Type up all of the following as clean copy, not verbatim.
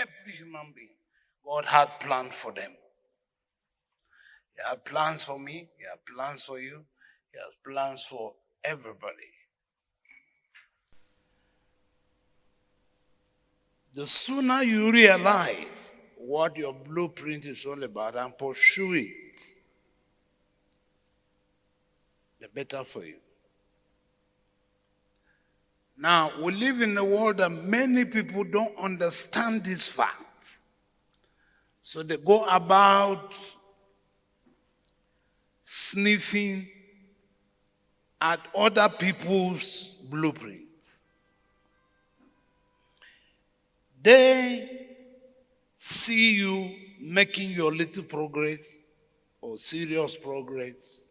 every human being, God had planned for them. He has plans for me. He has plans for you. He has plans for everybody. The sooner you realize what your blueprint is all about and pursue it, the better for you. Now, we live in a world that many people don't understand this fact. So they go about sniffing at other people's blueprints. They see you making your little progress or serious progress,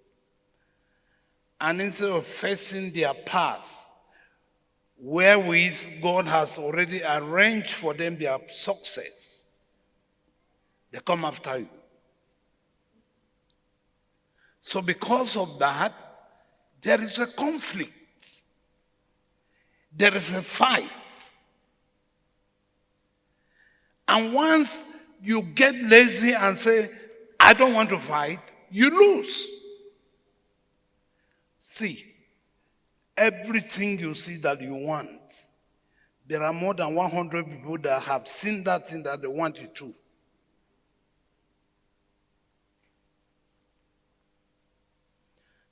and instead of facing their past, wherewith God has already arranged for them their success, they come after you. So because of that, there is a conflict. There is a fight. And once you get lazy and say, I don't want to fight, you lose. See, everything you see that you want, there are more than 100 people that have seen that thing that they want you to.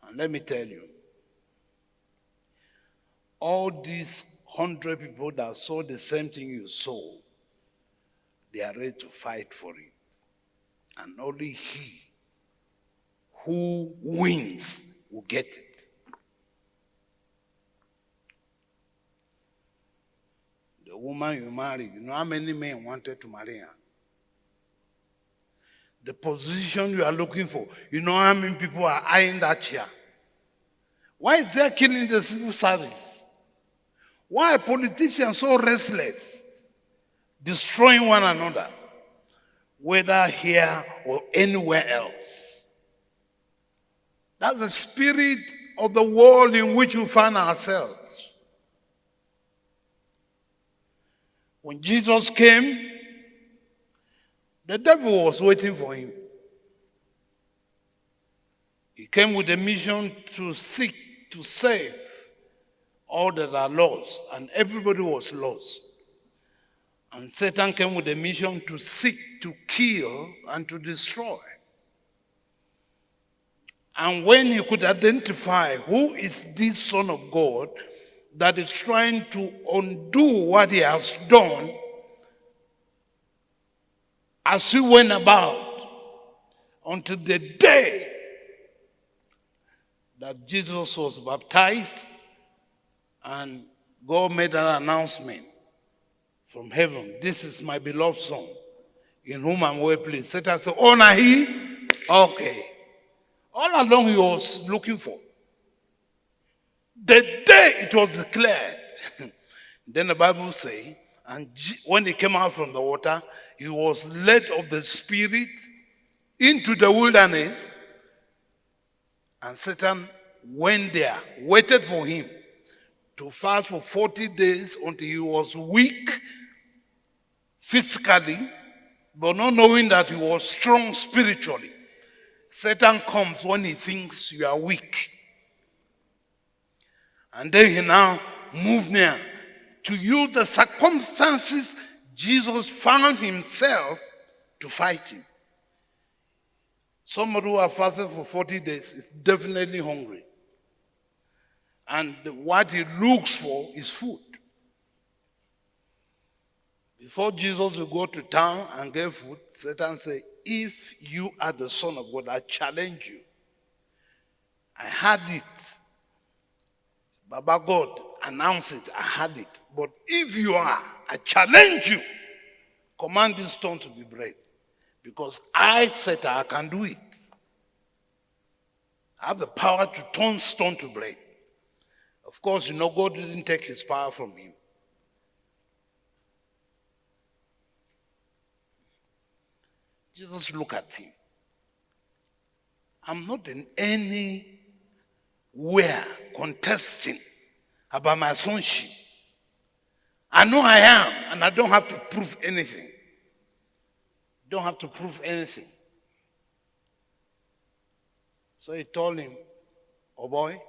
And let me tell you, all these 100 people that saw the same thing you saw, they are ready to fight for it. And only he who wins will get it. The woman you married, you know how many men wanted to marry her? The position you are looking for, you know how many people are eyeing that chair? Why is there killing the civil service? Why are politicians so restless, destroying one another, whether here or anywhere else? That's the spirit of the world in which we find ourselves. When Jesus came, the devil was waiting for him. He came with a mission to seek to save all that are lost, and everybody was lost. And Satan came with a mission to seek, to kill, and to destroy. And when he could identify who is this Son of God that is trying to undo what he has done, as he went about until the day that Jesus was baptized and God made an announcement from heaven, this is my beloved Son, in whom I'm well pleased. Satan said, oh, now he? Okay. All along he was looking for. The day it was declared, then the Bible says, and when he came out from the water, he was led of the Spirit into the wilderness, and Satan went there, waited for him to fast for 40 days until he was weak physically, but not knowing that he was strong spiritually. Satan comes when he thinks you are weak. And then he now moved near to use the circumstances Jesus found himself to fight him. Somebody who has fasted for 40 days is definitely hungry. And what he looks for is food. Before Jesus will go to town and get food, Satan said, if you are the Son of God, I challenge you. I had it. Baba God announced it, I had it. But if you are, I challenge you. Command this stone to be bread. Because I said I can do it. I have the power to turn stone to bread. Of course, you know, God didn't take his power from him. Jesus looked at him. I'm not in anywhere contesting about my sonship. I know I am, and I don't have to prove anything. Don't have to prove anything. So he told him, oh boy,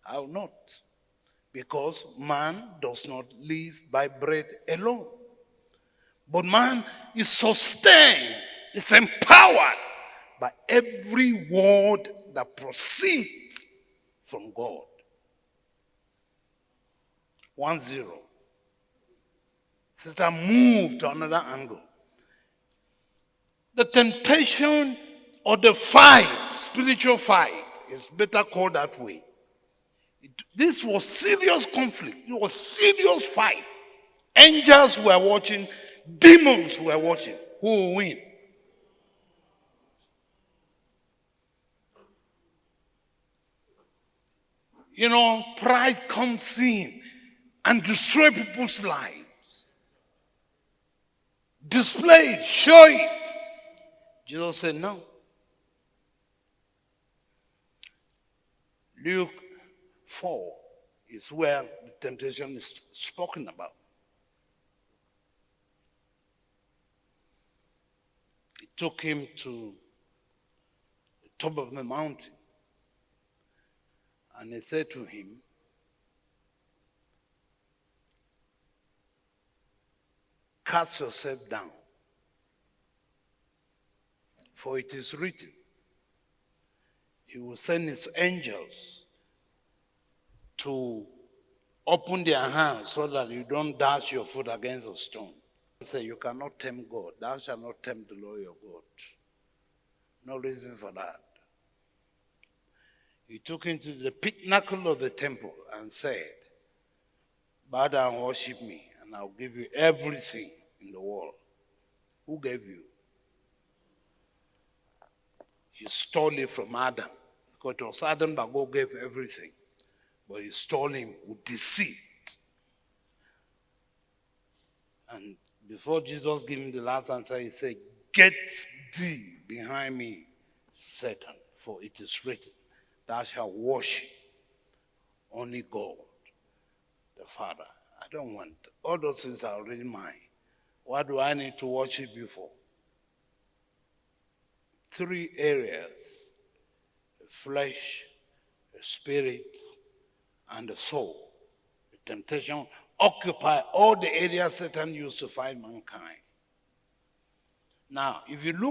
I will not. Because man does not live by bread alone. But man is sustained, is empowered by every word that proceeds from God. 1-0. Satan moved to another angle. The temptation or the fight, spiritual fight, is better called that way. This was serious conflict. It was serious fight. Angels were watching. Demons were watching. Who will win? You know, pride comes in and destroys people's lives. Display it, show it. Jesus said no. Luke 4 is where the temptation is spoken about. He took him to the top of the mountain and he said to him, cast yourself down, for it is written, he will send his angels to open their hands so that you don't dash your foot against a stone. He said, you cannot tempt God. Thou shalt not tempt the Lord your God. No reason for that. He took him to the pinnacle of the temple and said, bow down and worship me, and I'll give you everything in the world. Who gave you? He stole it from Adam. Because it was Adam that God gave everything. But he stole him with deceit. And before Jesus gave him the last answer, he said, get thee behind me, Satan, for it is written, thou shalt worship only God, the Father. I don't want, all those things are already mine. What do I need to worship you for? 3 areas: the flesh, the spirit, and the soul. The temptation occupy all the areas Satan used to fight mankind. Now, if you look